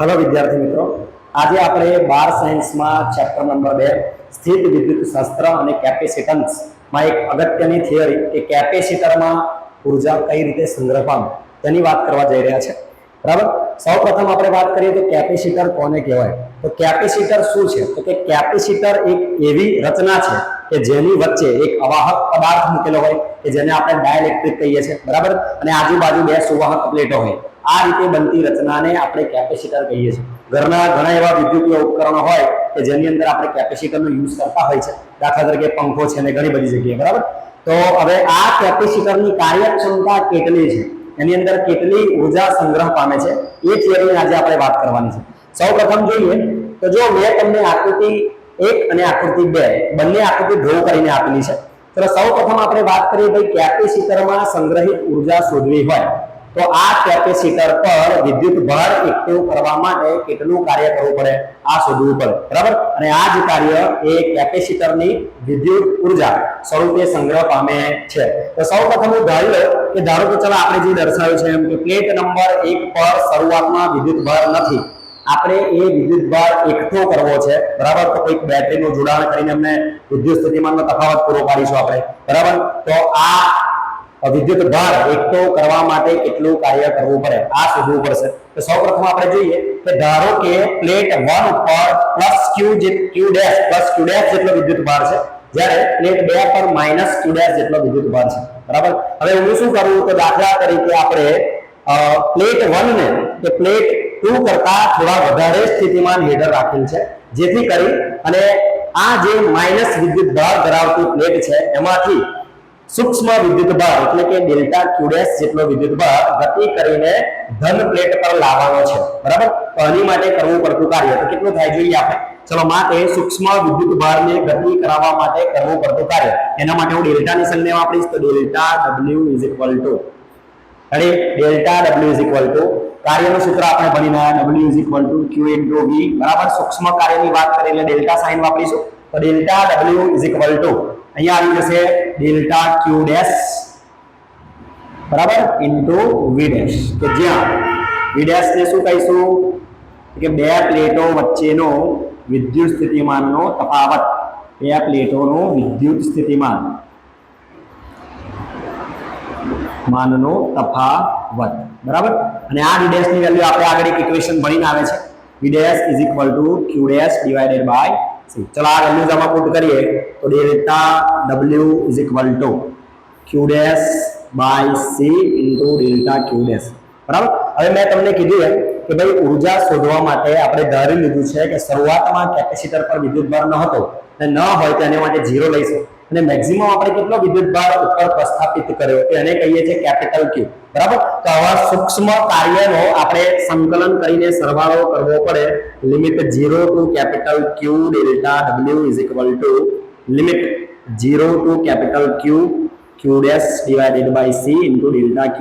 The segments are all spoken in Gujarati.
हेलो विद्यार्थी मित्रों, आज આપણે 12 સાયન્સમાં ચેપ્ટર નંબર 2 સ્થિત વિદ્યુત શાસ્ત્ર અને કેપેસિટન્સ માં એક અગત્યની થિયરી કે કેપેસિટરમાં ઊર્જા કઈ રીતે સંગ્રહ પામે તેની વાત કરવા જઈ રહ્યા છે। બરાબર, સૌપ્રથમ આપણે વાત કરીએ તો કેપેસિટર કોને કહેવાય। તો કેપેસિટર શું છે? તો કે કેપેસિટર એક એવી રચના છે કે જેની વચ્ચે એક અવાહક પદાર્થ મૂકેલો હોય કે જેને આપણે ડાઇલેક્ટ્રિક કહીએ છીએ। બરાબર, અને આજુબાજુ બે સુવાહક પ્લેટો હોય। આ રીતે બનતી રચનાને આપણે કેપેસિટર કહીએ છીએ। ઘરના ઘણા એવા વિદ્યુતીય ઉપકરણો હોય કે જેની અંદર આપણે કેપેસિટરનો યુઝ કરતા હોય છે। દાખલા તરીકે પંખો છે ને ઘણી બધી જગ્યાએ। બરાબર, તો હવે આ કેપેસિટરની કાર્યક્ષમતા કેટલી છે, એની અંદર કેટલી ઊર્જા સંગ્રહ પામે છે, એ થિયરીની આજે આપણે વાત કરવાની છે। સૌપ્રથમ જોઈએ તો જો મેં તમને આકૃતિ 1 અને આકૃતિ 2 બંને આકૃતિ ડ્રો કરીને આપેલી છે। તો સૌપ્રથમ આપણે વાત કરીએ ભાઈ કેપેસિટરમાં સંગ્રહિત ઊર્જા શોધવી હોય તો આ કેપેસિટર પર વિદ્યુત ભાર એકઠું કરવા માટે કેટલું કાર્ય કરવું પડે, આ શોધવું પડે। બરાબર, અને આ જ કાર્ય એ કેપેસિટરની વિદ્યુત ઊર્જા સ્વરૂપે સંગ્રહ પામે છે। તો સૌપ્રથમ હું ધારો કે ચલો આપણે જે દર્શાવ્યું છે એમ કે પ્લેટ નંબર 1 પર શરૂઆતમાં વિદ્યુત ભાર નથી, આપણે એ વિદ્યુત ભાર એકઠો કરવો છે। બરાબર, તો કોઈક બેટરીનું જોડાણ કરીને અમને વિદ્યુત સ્થિતિમાનનો તફાવત પૂરો પાડીશું આપણે। બરાબર, તો આ વિદ્યુત ભાર એકઠો કરવા માટે કેટલું કાર્ય કરવું પડે, આ શોધવું પડશે। તો સૌપ્રથમ આપણે જોઈએ કે ધારો કે પ્લેટ 1 ઉપર q ડેશ જેટલો વિદ્યુત ભાર છે, જ્યારે પ્લેટ 2 પર q ડેશ જેટલો વિદ્યુત ભાર છે। બરાબર, હવે હું શું કરું તો દાખલા તરીકે આપણે પ્લેટ 1 ને કે પ્લેટ 2 કરતા થોડા વધારે સ્થિતિમાન હેઠળ રાખેલ છે, જેથી કરી અને આ જે માઈનસ વિદ્યુત ભાર ધરાવતી પ્લેટ છે એમાંથી सूक्ष्म विद्युत भार એટલે કે ડેલ્ટા q ડેશ જેટલો વિદ્યુત ભાર ગતિ કરીને ધન પ્લેટ પર લાવવાનો છે। બરાબર, તો આની માટે કરવું પડતું કાર્ય તો કેટલું થાય જોઈએ આપણે। ચલો, માટે સૂક્ષ્મ વિદ્યુત ભારને ગતિ કરાવવા માટે કરવું પડતું કાર્ય, એના માટે હું ડેલ્ટાની સંજ્ઞા વાપરીશ તો ડેલ્ટા w કાર્યનું સૂત્ર આપણે ભણીને w q * v। બરાબર, સૂક્ષ્મ કાર્યની વાત કરીએ એટલે ડેલ્ટા સાઇન વાપરીશું તો ડેલ્ટા w અહીંયા આવી જશે ડેલ્ટા q ડેશ બરાબર ઇન્ટુ v ડેશ, કે જ્યાં v ડેશ ને શું કહીશું કે બે પ્લેટો વચ્ચેનો વિદ્યુત સ્થિતિમાનનો તફાવત, બે પ્લેટોનો વિદ્યુત સ્થિતિમાન માનનો તફાવત। બરાબર, અને આ v ડેશ ની વેલ્યુ આપણે આગળ એક ઇક્વેશન ભણીને આવે છે v dash q dash divided by c। ચલો આ વેલ્યુઝ આમાં પુટ કરીએ તો delta w q dash by c into delta q dash. બરાબર, હવે મેં તમને કીધું કે ભાઈ ઊર્જા શોધવા માટે આપણે ધારી લીધું છે કે શરૂઆતમાં કેપેસિટર પર વિદ્યુત ભાર ન હતો અને ન હોય તો એના માટે 0 લઈશું, અને મેક્સિમમ આપણે કેટલો વિદ્યુત ભાર ઉપર પ્રસ્થાપિત કર્યો તો એને કહીએ છીએ કેપિટલ Q। બરાબર, તો આવા સૂક્ષ્મ કાર્યનો આપણે સંકલન કરીને સરવાળો કરવો પડે। Limit 0 to capital Q delta w limit 0 to capital q dash divided by c into delta q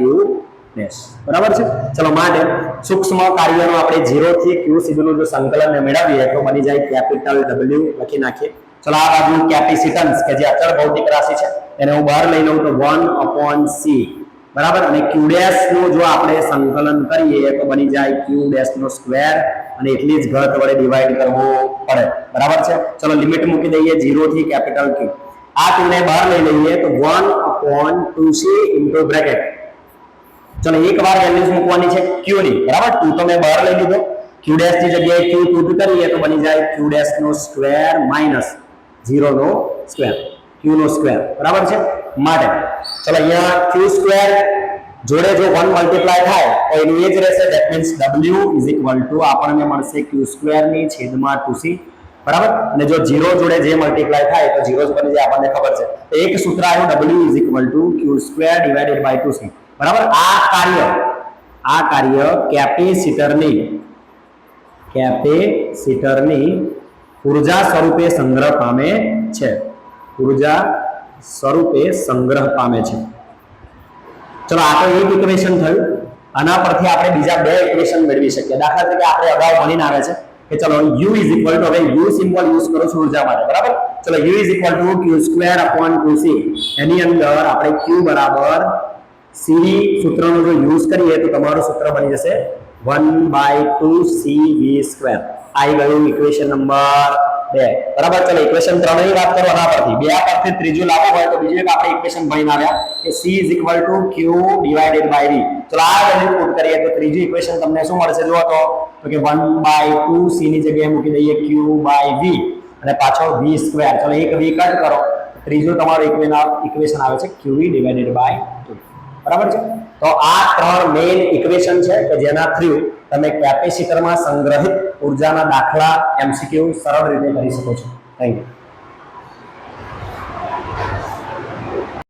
dash. બરાબર છે, ચલો માટે સૂક્ષ્મ કાર્યનો આપણે 0 થી q સુધીનું જો સંકલન મેળવીએ તો બની જાય કેપિટલ W લખી નાખીએ। ચલો આ બાજુ કેપેસિટન્સ કે જે અચળ ભૌતિક રાશિ છે એને હું બહાર લઈ લઉં તો 1/c। બરાબર, અને q ડેશ નું જો આપણે સંકલન કરીએ તો બની જાય q ડેશ નો સ્ક્વેર અને એટલી જ ઘાત વડે ડિવાઇડ કરવો પડે। બરાબર છે, ચલો લિમિટ મૂકી દઈએ 0 થી કેપિટલ Q। આ q ને બહાર લઈ લઈએ તો 1/2c ઇન્ટુ બ્રેકેટ, ચલો એક વાર વેલ્યુઝ મૂકવાની છે q ની। બરાબર, 2 તો મેં બહાર લઈ લીધો, q ડેશ ની જગ્યાએ q પુટ કરીએ તો બની જાય q ડેશ નો સ્ક્વેર માઈનસ 0 નો સ્ક્વેર, q નો સ્ક્વેર। બરાબર છે, માટે ચલો અહીંયા q સ્ક્વેર જોડે જો 1 મલ્ટીપ્લાય થાય તો એનું એ જ રહેશે, ધેટ મીન્સ w આપણને મળશે q સ્ક્વેર ની છેદમાં 2c। બરાબર, અને જો 0 જોડે જે મલ્ટીપ્લાય થાય તો 0 જ બની જાય, આપણને ખબર છે। તો એક સૂત્ર આવ્યું w q square divided by 2c। બરાબર, આ કાર્ય કેપેસિટરની ઊર્જા સ્વરૂપે સંગ્રહ પામે છે, ઊર્જા સ્વરૂપે સંગ્રહ પામે છે। ચલો આ તો એક ઇક્વેશન થયું, આના પરથી આપણે બીજા બે ઇક્વેશન મેળવી શકીએ। દાખલા તરીકે આપણે અગાઉ ભણીને આવે છે કે ચલો u હવે u સિમ્બોલ યુઝ કરું છું ઊર્જા માટે। બરાબર, ચલો u q square upon 2c, એની અંદર આપણે q બરાબર c સૂત્રનો જો યુઝ કરીએ તો તમારું સૂત્ર બની જશે 1/2 CV². આવી ગયું ઇક્વેશન નંબર 2. બરાબર. ચલો ઇક્વેશન 3 ની વાત કરો આના પરથી. બે પરથી ત્રીજું લાવવું હોય તો બીજું એક આપણે ઇક્વેશન ભણીને આવ્યા કે C = Q / V. ચલો આ વેલ્યુ પુટ કરીએ તો ત્રીજું ઇક્વેશન તમને શું મળશે જુઓ તો કે 1/2 C ની જગ્યાએ મૂકી દઈએ Q/V અને પાછળ V². ચલો એક V કટ કરો. ત્રીજું તમારું ઇક્વેશન આવે છે QV / 2. બરાબર છે. તો આ ત્રણ મેઇન ઇક્વેશન છે કે જેના થ્રુ તમે કેપેસિટરમાં સંગ્રહિત ઉર્જાના દાખલા MCQ સરળ રીતે કરી શકો છો. Thank you.